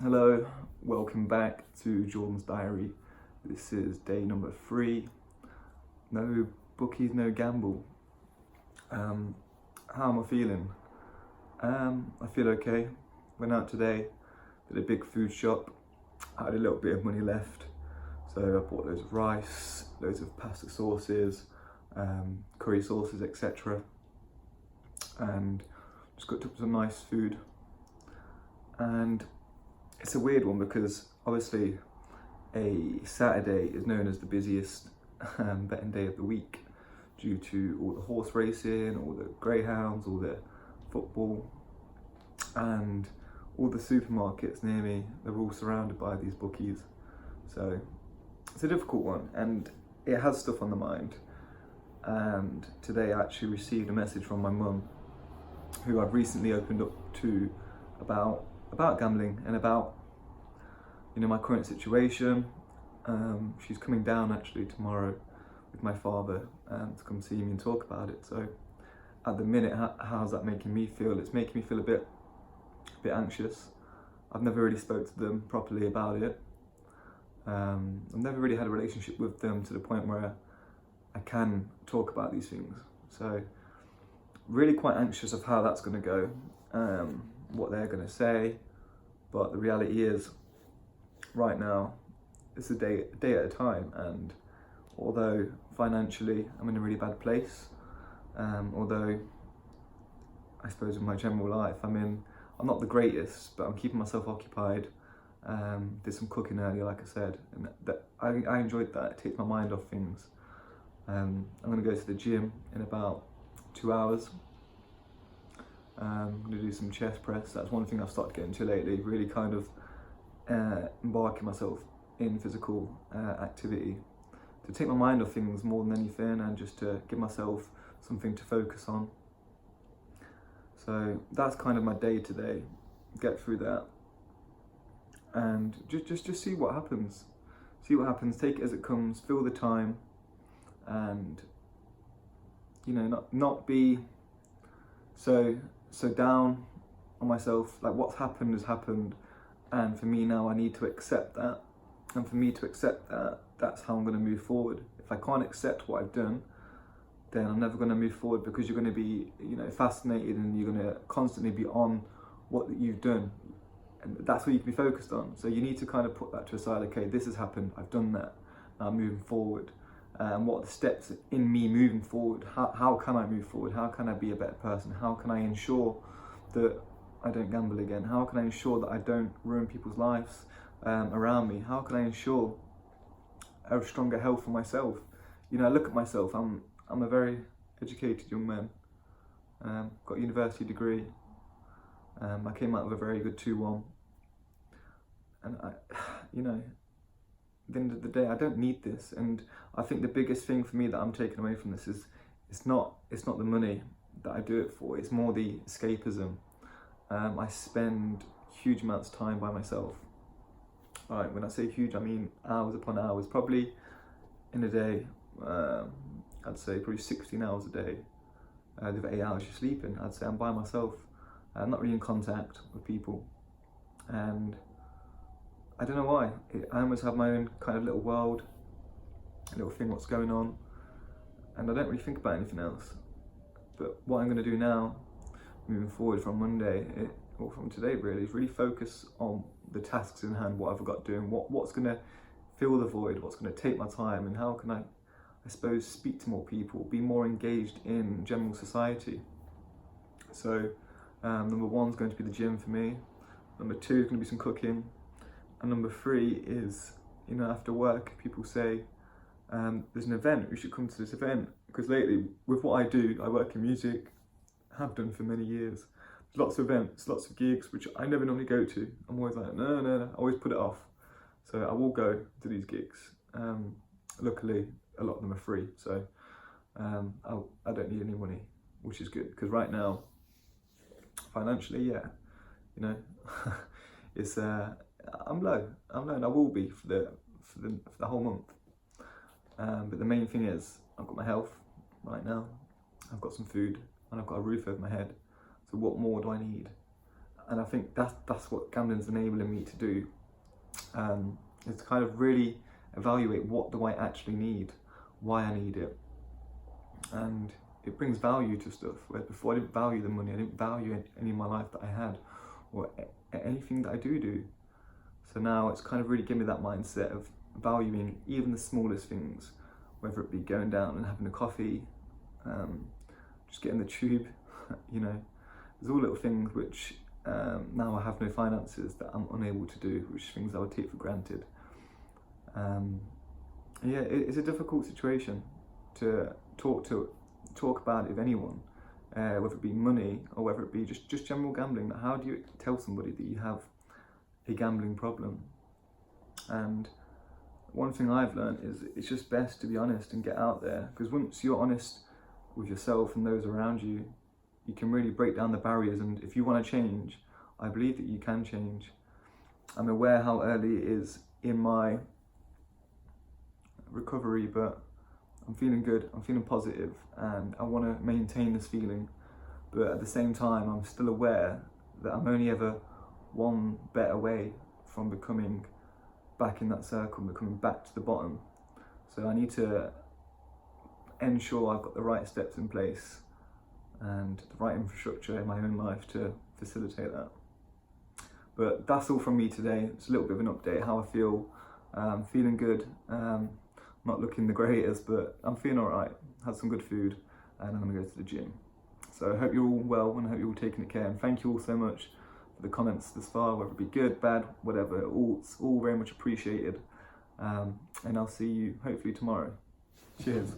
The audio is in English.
Hello, welcome back to Jordan's Diary. This is day number 3. No bookies, no gamble. How am I feeling? I feel okay. Went out today, did a big food shop. I had a little bit of money left, so I bought loads of rice, loads of pasta sauces, curry sauces, etc. And just cooked up some nice food. And it's a weird one because obviously a Saturday is known as the busiest betting day of the week due to all the horse racing, all the greyhounds, all the football, and all the supermarkets near me, they're all surrounded by these bookies. So it's a difficult one and it has stuff on the mind. And today I actually received a message from my mum, who I've recently opened up to about gambling and about my current situation. She's coming down actually tomorrow with my father to come see me and talk about it. So at the minute, how's that making me feel? It's making me feel a bit anxious. I've never really spoke to them properly about it. I've never really had a relationship with them to the point where I can talk about these things. So really quite anxious of how that's going to go, what they're going to say. But the reality is, right now, it's a day at a time. And although financially I'm in a really bad place, although I suppose in my general life I'm not the greatest, but I'm keeping myself occupied. Did some cooking earlier, like I said, and I enjoyed that. It takes my mind off things. I'm going to go to the gym in about 2 hours. I'm going to do some chest press. That's one thing I've started getting into lately, really kind of embarking myself in physical activity to take my mind off things more than anything, and just to give myself something to focus on. So that's kind of my day today. Get through that and just see what happens. See what happens, take it as it comes, feel the time, and not be so down on myself. Like, what's happened has happened, and for me now I need to accept that. And for me to accept that, that's how I'm going to move forward. If I can't accept what I've done, then I'm never going to move forward, because you're going to be fascinated, and you're going to constantly be on what you've done, and that's what you can be focused on. So you need to kind of put that to aside. Okay, this has happened, I've done that, now I'm moving forward. And what are the steps in me moving forward? How can I move forward? How can I be a better person? How can I ensure that I don't gamble again? How can I ensure that I don't ruin people's lives around me? How can I ensure a stronger health for myself? I look at myself, I'm a very educated young man, got a university degree, I came out with a very good 2-1, and at the end of the day, I don't need this. And I think the biggest thing for me that I'm taking away from this is it's not the money that I do it for, it's more the escapism. I spend huge amounts of time by myself. Right, when I say huge, I mean hours upon hours, probably in a day. I'd say probably 16 hours a day. The other 8 hours you're sleeping. I'd say I'm by myself. I'm not really in contact with people, and I don't know why. I almost have my own kind of little world, a little thing what's going on, and I don't really think about anything else. But what I'm going to do now, moving forward from Monday, or from today really, is really focus on the tasks in hand, what I've got doing, what's going to fill the void, what's going to take my time, and how can I suppose, speak to more people, be more engaged in general society. So number 1 is going to be the gym for me. Number 2 is going to be some cooking. And number 3 is, after work, people say, there's an event, we should come to this event. Because lately, with what I do, I work in music, have done for many years. Lots of events, lots of gigs, which I never normally go to. I'm always like, no, I always put it off. So I will go to these gigs. Luckily, a lot of them are free, so I don't need any money, which is good. Because right now, financially, it's I'm low, and I will be for the whole month. But the main thing is, I've got my health right now, I've got some food, and I've got a roof over my head. So what more do I need? And I think that's what gambling's enabling me to do. Is to kind of really evaluate, what do I actually need, why I need it, and it brings value to stuff. Where before I didn't value the money, I didn't value any of my life that I had, or anything that I do. So now it's kind of really given me that mindset of valuing even the smallest things, whether it be going down and having a coffee, just getting the tube, you know, there's all little things which now I have no finances that I'm unable to do, which things I would take for granted. Yeah, it's a difficult situation to talk about it with anyone, whether it be money or whether it be just general gambling. How do you tell somebody that you have a gambling problem? And one thing I've learned is it's just best to be honest and get out there, because once you're honest with yourself and those around you, you can really break down the barriers. And if you want to change, I believe that you can change. I'm aware how early it is in my recovery, but I'm feeling good, I'm feeling positive, and I want to maintain this feeling. But at the same time, I'm still aware that I'm only ever one bet away from becoming back in that circle, becoming back to the bottom. So I need to ensure I've got the right steps in place and the right infrastructure in my own life to facilitate that. But that's all from me today. It's a little bit of an update, how I feel. Feeling good, not looking the greatest, but I'm feeling all right. Had some good food, and I'm gonna go to the gym. So I hope you're all well, and I hope you're all taking care. And thank you all so much for the comments this far, whether it be good, bad, whatever. It's all very much appreciated. And I'll see you hopefully tomorrow. Cheers.